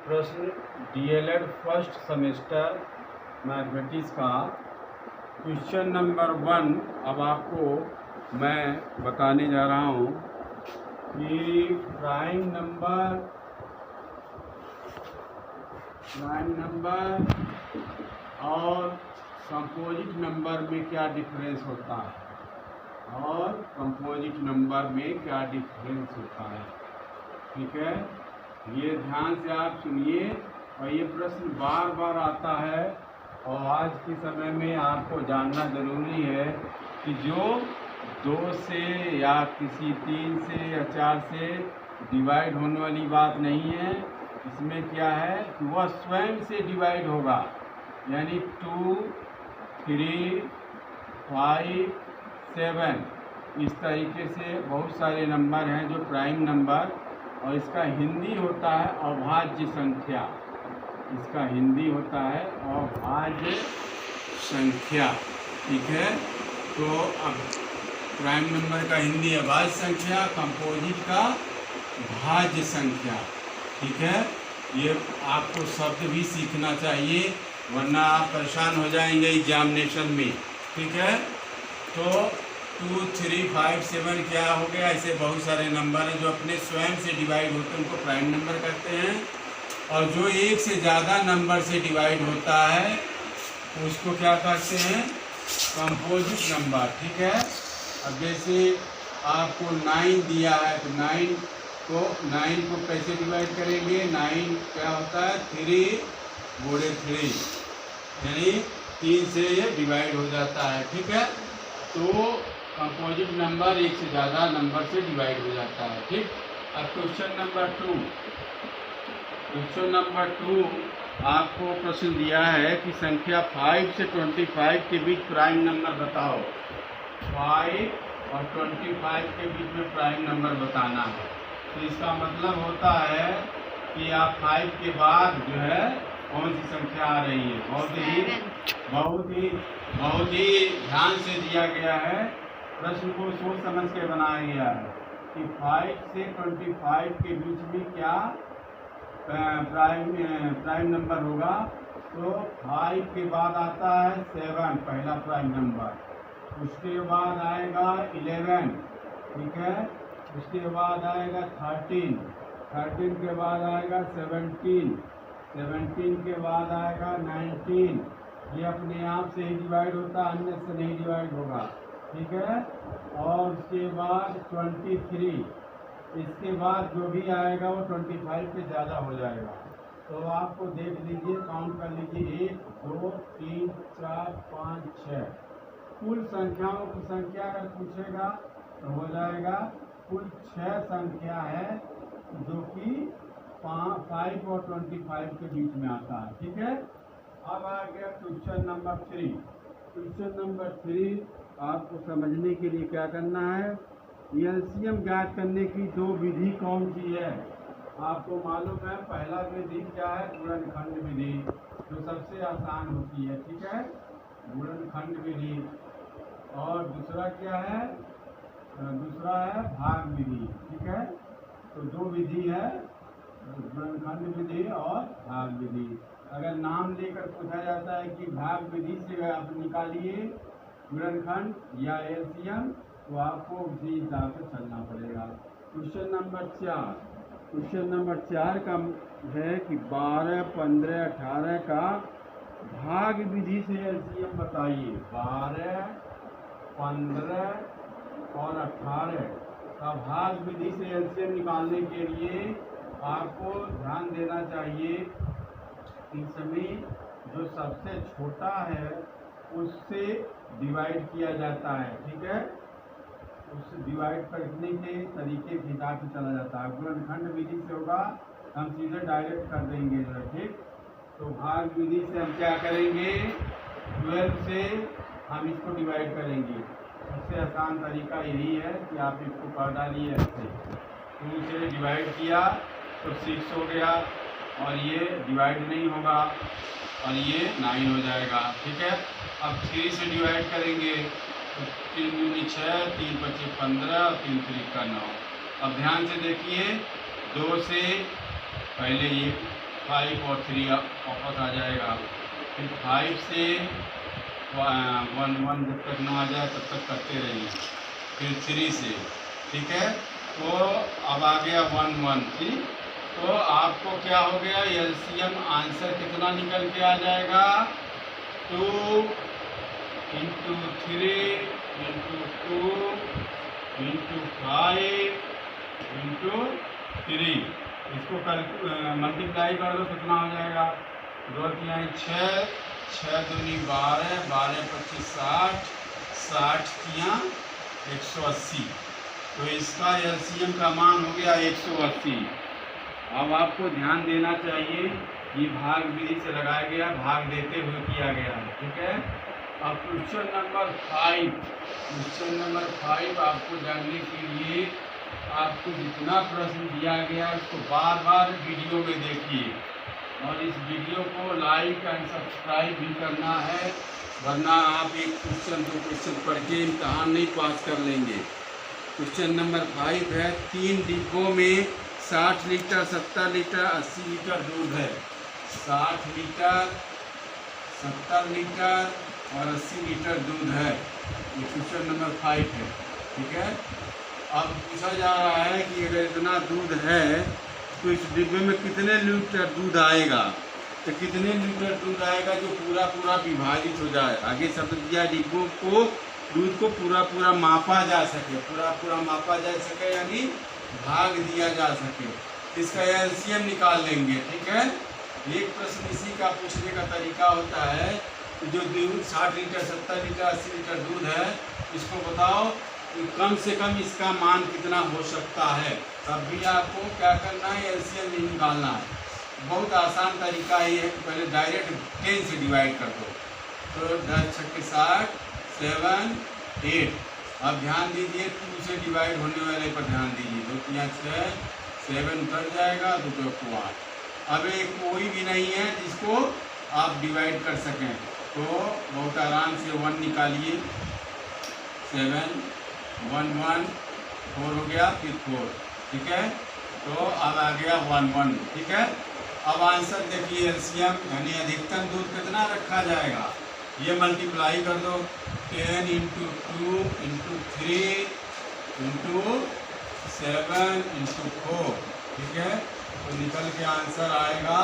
प्रश्न DElEd first semester mathematics का question number 1 अब आपको मैं बताने जा रहा हूँ कि प्राइम नंबर और कंपोजिट नंबर में क्या डिफरेंस होता है ठीक है। ये ध्यान से आप सुनिए और ये प्रश्न बार बार आता है और आज के समय में आपको जानना ज़रूरी है कि जो 2 से या किसी 3 से या 4 से डिवाइड होने वाली बात नहीं है। इसमें क्या है कि वह स्वयं से डिवाइड होगा, यानी 2, 3, 5, 7 इस तरीके से बहुत सारे नंबर हैं जो प्राइम नंबर, और इसका हिंदी होता है अभाज्य संख्या। ठीक है। तो अब प्राइम नंबर का हिंदी अभाज्य संख्या, कंपोजिट का भाज्य संख्या। ठीक है। ये आपको शब्द भी सीखना चाहिए वरना आप परेशान हो जाएंगे एग्जामिनेशन में। ठीक है। तो 2, 3, 5, 7 क्या हो गया, ऐसे बहुत सारे नंबर हैं जो अपने स्वयं से डिवाइड होते हैं, उनको प्राइम नंबर कहते हैं। और जो एक से ज़्यादा नंबर से डिवाइड होता है उसको क्या कहते हैं, कंपोजिट नंबर। ठीक है। अब जैसे आपको 9 दिया है तो 9 को कैसे डिवाइड करेंगे, 9 क्या होता है 3 × 3 यानी 3 से ये डिवाइड हो जाता है। ठीक है। तो कंपोजिट नंबर एक से ज़्यादा नंबर से डिवाइड हो जाता है। ठीक। अब क्वेश्चन नंबर 2 आपको प्रश्न दिया है कि संख्या 5 से 25 के बीच प्राइम नंबर बताओ। 5 और 25 के बीच में प्राइम नंबर बताना है। तो इसका मतलब होता है कि आप 5 के बाद जो है कौन सी संख्या आ रही है। बहुत ही ध्यान से दिया गया है, प्रश्न को सोच समझ के बनाया गया है कि 5 से 25 के बीच में क्या प्राइम नंबर होगा। तो 5 के बाद आता है 7 पहला प्राइम नंबर, उसके बाद आएगा 11। ठीक है। उसके बाद आएगा 13 के बाद आएगा 17 के बाद आएगा 19। ये अपने आप से ही डिवाइड होता है, अन्य से नहीं डिवाइड होगा। ठीक है। और उसके बाद 23, इसके बाद जो भी आएगा वो 25 से ज़्यादा हो जाएगा। तो आपको देख लीजिए, काउंट कर लीजिए, 1, 2, 3, 4, 5, 6 कुल संख्याओं की संख्या अगर पूछेगा तो हो जाएगा कुल 6 संख्या है जो कि 5 और 25 के बीच में आता है। ठीक है। अब आ गया क्वेश्चन नंबर 3 आपको समझने के लिए क्या करना है, एलसीएम ज्ञात करने की 2 विधि कौन सी है। आपको मालूम है पहला विधि क्या है, गुणनखंड विधि, जो सबसे आसान होती है। ठीक है, गुणनखंड विधि। और दूसरा क्या है, दूसरा है भाग विधि। ठीक है। तो 2 विधि है, गुणनखंड विधि और भाग विधि। अगर नाम लेकर पूछा जाता है कि भाग विधि से आप निकालिए गुणनखंड या एलसीएम, तो आपको उसी हिसाब से चलना पड़ेगा। क्वेश्चन नंबर 4 का है कि 12, 15, 18 का भाग विधि से एलसीएम बताइए। 12, 15 और 18 का भाग विधि से एलसीएम निकालने के लिए आपको ध्यान देना चाहिए कि समय जो सबसे छोटा है उससे डिवाइड किया जाता है। ठीक है। उससे डिवाइड करने के तरीके के हिसाब से चला जाता है। गुणनखंड विधि से होगा, हम सीधे डायरेक्ट कर देंगे जो है। ठीक। तो भाग विधि से हम क्या करेंगे, 12 से हम इसको डिवाइड करेंगे। सबसे आसान तरीका यही है कि आप इसको कर डालिए ऐसे, 2 से डिवाइड किया तो 6 हो गया, और ये डिवाइड नहीं होगा और ये 9 हो जाएगा। ठीक है। अब 3 से डिवाइड करेंगे तो 3 दूनी 6, 3 5 15 और 3 3 9। अब ध्यान से देखिए, 2 से पहले ये 5 और 3 वापस आ जाएगा। फिर 5 से 1 जब तक ना आ जाए तब तक करते रहिए। फिर 3 से, ठीक है। तो अब आ गया 1 1 ठीक। तो आपको क्या हो गया, एलसीएम आंसर कितना निकल के आ जाएगा, 2 इंटू 3 इंटू 2 इंटू 5 इंटू 3। इसको मल्टीप्लाई कर दो, कितना हो जाएगा, 2 3 6, 6 दूनी 12, 12 25 60, 60 तिया 180। तो इसका एलसीएम का मान हो गया 180। अब आपको ध्यान देना चाहिए, ये भाग विधि से लगाया गया, भाग देते हुए किया गया है, ठीक है। अब क्वेश्चन नंबर 5 आपको जानने के लिए आपको जितना प्रश्न दिया गया उसको बार बार वीडियो में देखिए, और इस वीडियो को लाइक एंड सब्सक्राइब भी करना है, वरना आप एक क्वेश्चन 2 क्वेश्चन पढ़ के इम्तहान नहीं पास कर लेंगे। क्वेश्चन नंबर 5 है, 3 डिब्बों में 60 लीटर, 70 लीटर, 80 लीटर दूध है। 60 लीटर, 70 लीटर और 80 लीटर दूध है। ये क्वेश्चन नंबर 5 है, ठीक है। अब पूछा जा रहा है कि अगर इतना दूध है तो इस डिब्बे में कितने लीटर दूध आएगा, तो कितने लीटर दूध आएगा जो पूरा पूरा विभाजित हो जाए। आगे शब्द दिया, डिब्बों को दूध को पूरा पूरा मापा जा सके, पूरा पूरा मापा जा सके यानी भाग दिया जा सके। इसका एलसीएम निकाल लेंगे, ठीक है। एक प्रश्न इसी का पूछने का तरीका होता है, जो दूध 60 लीटर, 70 लीटर, 80 लीटर दूध है, इसको बताओ कि कम से कम इसका मान कितना हो सकता है। तब भी आपको क्या करना है, एलसीएम निकालना है। बहुत आसान तरीका ये है कि पहले डायरेक्ट 10 से डिवाइड कर दो, तो 10 छक्के 60, 7 8। अब ध्यान दीजिए 2 से डिवाइड होने वाले पर ध्यान दीजिए, 2 3 6, 7 कट जाएगा, 2 2 8। अब एक कोई भी नहीं है जिसको आप डिवाइड कर सकें, तो बहुत आराम से 1 निकालिए, 7 1 1 4 हो गया, फिर 4, ठीक है। तो अब आ गया 1 1, ठीक है। अब आंसर देखिए, एलसीएम यानी अधिकतम दूध कितना रखा जाएगा, ये मल्टीप्लाई कर दो, 10 इंटू 2 इंटू 3 इंटू 7 इंटू 4, ठीक है। तो निकल के आंसर आएगा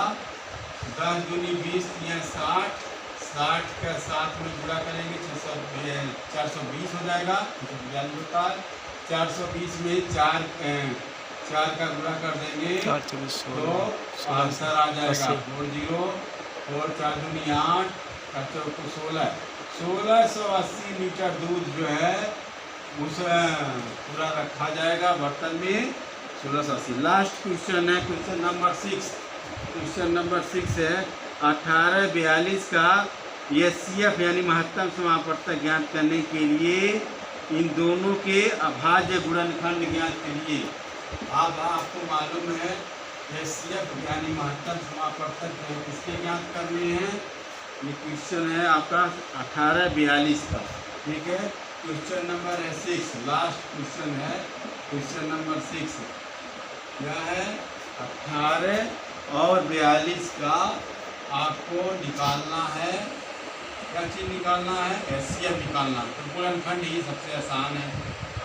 10 दूनी 20 या 60, 60 का 7 में गुणा करेंगे 420 हो जाएगा, 442 होता है। 420 में 4 का गुणा कर देंगे तो आंसर आ जाएगा 4 0, 4 4 दूनी 8, 4 चौको 16, 1680 लीटर दूध जो है उस पूरा रखा जाएगा बर्तन में, 1680। लास्ट क्वेश्चन है क्वेश्चन नंबर 6। क्वेश्चन नंबर 6 है, 1842 का एचसीएफ यानी महत्तम समापवर्तक ज्ञात करने के लिए इन दोनों के अभाज्य गुणनखंड ज्ञात करिए। अब आपको मालूम है एचसीएफ यानी महत्तम समापवर्तक किसके ज्ञात करने हैं। ये क्वेश्चन है आपका 1842 का, ठीक है। क्वेश्चन नंबर है 6, लास्ट क्वेश्चन है क्वेश्चन नंबर 6। क्या है, 18 और 42 का आपको निकालना है। क्या चीज़ निकालना है, एचसीएफ निकालना। तो गुणनखंड ही सबसे आसान है।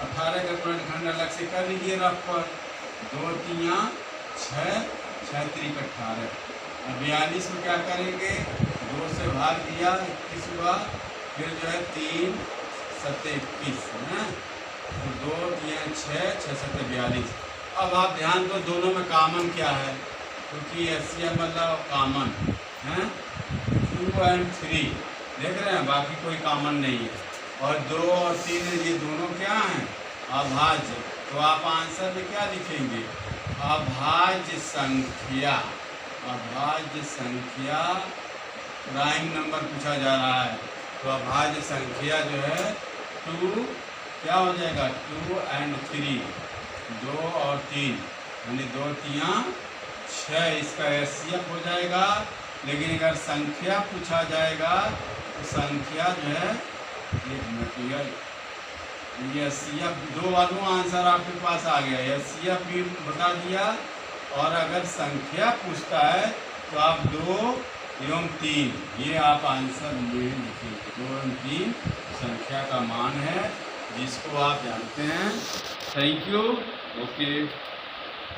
18 का गुणनखंड अलग से कर लीजिए रफ पर, 2 3 6, 6 3 18। और 42 में क्या करेंगे, 2 से भाग दिया 21 हुआ, फिर जो है 3 7 21 है, तो 2 3 6, 6 7 42। अब आप ध्यान दो दोनों में कॉमन क्या है, क्योंकि एचसीएफ मतलब कॉमन है 2 और 3 देख रहे हैं, बाकी कोई कॉमन नहीं है। और 2 और 3 ये दोनों क्या हैं, अभाज्य। तो आप आंसर में क्या लिखेंगे, अभाज्य संख्या। अभाज्य संख्या प्राइम नंबर पूछा जा रहा है, तो अभाज्य संख्या जो है 2 क्या हो जाएगा, 2 और 3, 2 और 3 यानी 2 3 6, इसका एचसीएफ हो जाएगा। लेकिन अगर संख्या पूछा जाएगा तो संख्या जो है ये एचसीएफ 2 वालों आंसर आपके पास आ गया, एचसीएफ भी बता दिया। और अगर संख्या पूछता है तो आप 2 एवं 3 ये आप आंसर लिखेंगे। 2 एवं 3 संख्या का मान है जिसको आप जानते हैं। Thank you. ओके।